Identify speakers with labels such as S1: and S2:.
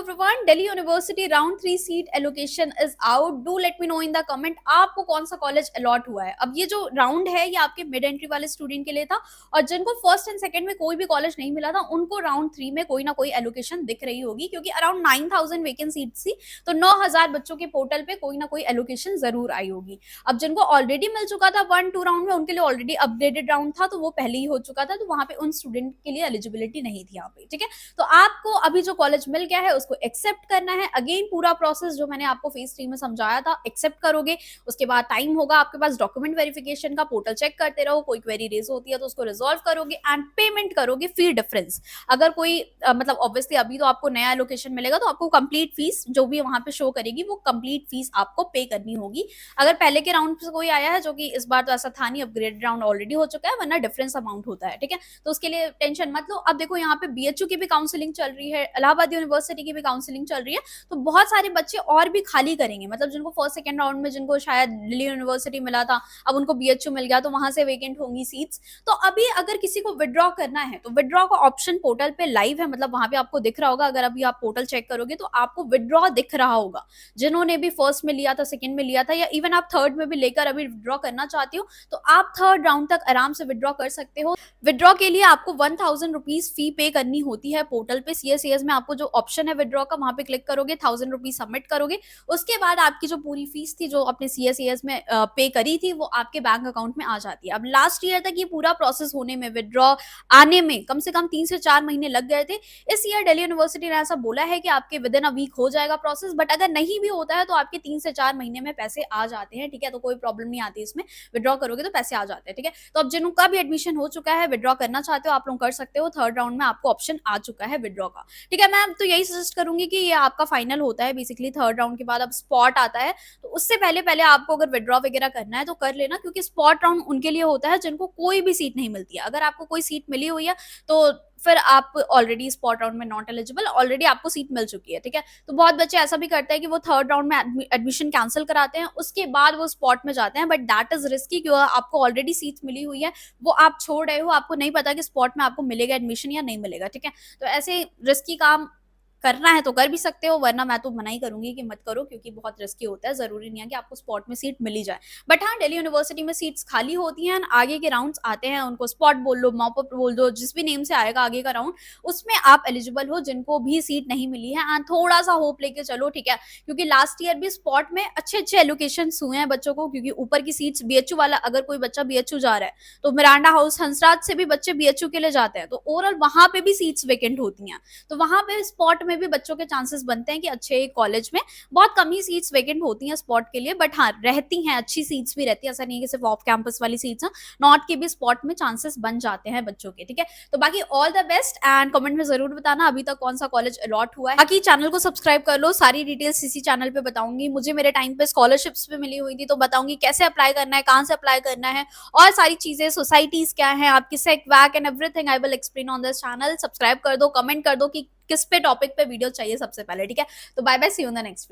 S1: everyone, Delhi University round 3 seat allocation is out. Do let me know in the comment आपको कौन सा college allot हुआ है। अब ये जो राउंड है ये आपके मिड एंट्री वाले स्टूडेंट के लिए था और जिनको फर्स्ट एंड सेकंड में कोई भी कॉलेज नहीं मिला था उनको राउंड 3 में कोई ना कोई एलोकेशन दिख रही होगी, क्योंकि अराउंड 9000 वैकेंट सीट्स थी तो 9000 बच्चों के पोर्टल पे कोई ना कोई एलोकेशन जरूर आई होगी। अब जिनको ऑलरेडी मिल चुका था 1-2 राउंड में, उनके लिए ऑलरेडी अपडेटेड राउंड था तो वो पहले ही हो चुका था, तो वहां पे उन स्टूडेंट के लिए एलिजिबिलिटी नहीं थी यहाँ पे। ठीक है, तो आपको अभी जो कॉलेज मिल गया है उसको एक्सेप्ट करना है। अगेन पूरा प्रोसेस जो मैंने आपको फेज 3 में समझाया था, एक्सेप्ट करोगे, उसके बाद टाइम होगा आपके पास डॉक्यूमेंट वेरिफिकेशन का, पोर्टल चेक करते रहो, कोई क्वेरी रेज होती है तो उसको रिजॉल्व करोगे एंड पेमेंट करोगे फी डिफरेंस। अगर कोई मतलब ऑब्वियसली अभी तो आपको नया एलोकेशन मिलेगा तो आपको कंप्लीट फीस जो भी वहां पे शो करेगी वो कंप्लीट फीस आपको पे करनी होगी। अगर पहले के राउंड से कोई आया है, जो कि इस बार तो ऐसा था नहीं, अपग्रेड राउंड ऑलरेडी हो चुका है, वरना डिफरेंस अमाउंट होता है। ठीक है, तो उसके लिए टेंशन मत लो। अब देखो यहाँ पे बीएचयू की भी काउंसलिंग चल रही है, इलाहाबाद यूनिवर्सिटी की भी काउंसलिंग चल रही है, तो बहुत सारे बच्चे और भी खाली करेंगे। मतलब जिनको फर्स्ट सेकंड राउंड में जिनको शायद दिल्ली यूनिवर्सिटी मिला था, अब उनको बीएचयू मिल गया तो वहां से वेकेंट होंगी सीट्स। तो अभी अगर किसी को विड्रॉ करना है तो विड्रॉ का ऑप्शन पोर्टल पे लाइव है, मतलब वहां पे आपको दिख रहा होगा। अगर अभी आप पोर्टल चेक करोगे तो आपको विड्रॉ दिख रहा होगा। जिन्होंने भी फर्स्ट में लिया था, सेकंड में लिया था, या इवन आप थर्ड में भी लेकर अभी विड्रॉ करना चाहते हो तो आप थर्ड राउंड तक आराम से विड्रॉ कर सकते हो। विड्रॉ के लिए आपको 1000 रुपीज फी पे करनी होती है पोर्टल पे। सीएससीएस में आपको जो ऑप्शन है विड्रॉ का, वहां पे क्लिक करोगे, 1000 रुपीज सबमिट करोगे, उसके बाद आपकी जो पूरी फीस थी जो अपने सीएससीएस में पे करी थी वो आपके बैंक अकाउंट में आ जाती है। अब लास्ट ईयर तक ये पूरा प्रोसेस होने में, विड्रॉ आने में कम से कम 3 से 4 महीने लग गए थे। इस ईयर दिल्ली यूनिवर्सिटी ने ऐसा बोला है कि आपके विद इन अ वीक हो जाएगा प्रोसेस, बट अगर नहीं भी होता है तो आपके 3 से 4 महीने में पैसे आ जाते हैं। ठीक है, तो कोई प्रॉब्लम नहीं आती इसमें, विड्रॉ करोगे तो पैसे आ जाते हैं। ठीक है, तो अब जिनका भी एडमिशन हो चुका है, विड्रॉ करना चाहते हो आप लोग कर सकते हो। थर्ड राउंड में आपको ऑप्शन आ चुका है विड्रॉ का। ठीक है, मैं तो यही सजेस्ट करूंगी कि ये आपका फाइनल होता है बेसिकली थर्ड राउंड के बाद। अब स्पॉट आता है तो उससे पहले पहले आपको अगर विड्रॉ वगैरह करना है तो कर लेना, क्योंकि स्पॉट राउंड उनके लिए होता है जिनको कोई भी सीट नहीं मिलती है। अगर आपको कोई सीट मिली हुई है तो फिर आप ऑलरेडी स्पॉट राउंड में नॉट एलिजिबल, ऑलरेडी आपको सीट मिल चुकी है। ठीक है, तो बहुत बच्चे ऐसा भी करते हैं कि वो थर्ड राउंड में एडमिशन कैंसिल कराते हैं, उसके बाद वो स्पॉट में जाते हैं, बट दैट इज रिस्की, क्योंकि आपको ऑलरेडी सीट मिली हुई है, वो आप छोड़ रहे हो, आपको नहीं पता कि स्पॉट में आपको मिलेगा एडमिशन या नहीं मिलेगा। ठीक है, तो ऐसे रिस्की काम करना है तो कर भी सकते हो, वरना मैं तो मना ही करूंगी कि मत करो, क्योंकि बहुत रिस्की होता है। जरूरी नहीं है कि आपको स्पॉट में सीट मिली जाए, बट हाँ दिल्ली यूनिवर्सिटी में सीट्स खाली होती हैं, आगे के राउंड्स आते हैं, उनको स्पॉट बोल लो, मॉप अप बोल दो, जिस भी नेम से आएगा आगे का राउंड, उसमें आप एलिजिबल हो जिनको भी सीट नहीं मिली है। एंड थोड़ा सा होप लेके चलो। ठीक है, क्योंकि लास्ट ईयर भी स्पॉट में अच्छे अच्छे एलोकेशन हुए हैं बच्चों को, क्योंकि ऊपर की सीट्स बीएचयू वाला, अगर कोई बच्चा बीएचयू जा रहा है तो मिरांडा हाउस, हंसराज से भी बच्चे बीएचयू के लिए जाते हैं, तो ओवरऑल वहां पे भी सीट्स वेकेंट होती हैं, तो वहां पे स्पॉट में भी बच्चों के चांसेस बनते हैं कि अच्छे कॉलेज में बहुत कम ही सीट्स वेकेंट होती हैं स्पॉट के लिए, बट हाँ रहती हैं, अच्छी सीट्स भी रहती है। ऐसा नहीं है कि सिर्फ ऑफ कैंपस वाली सीट्स हैं, नॉट के भी स्पॉट में चांसेस बन जाते हैं बच्चों के। ठीक है, तो बाकी all the best and comment में जरूर बताना अभी तक कौन सा कॉलेज अलॉट हुआ है। बाकी चैनल को सब्सक्राइब कर लो, सारी डिटेल्स इसी चैनल पे बताऊंगी। मुझे मेरे टाइम पे स्कॉलरशिप्स भी मिली हुई थी तो बताऊंगी कैसे अप्लाई करना है, कहाँ से अप्लाई करना है, और सारी चीजें, सोसाइटीज क्या है आपकी, sec vac and everything I will explain on this channel. Subscribe कर दो, कमेंट कर दो कि किस पे टॉपिक पे वीडियो चाहिए सबसे पहले। ठीक है, तो bye bye, see you in the next.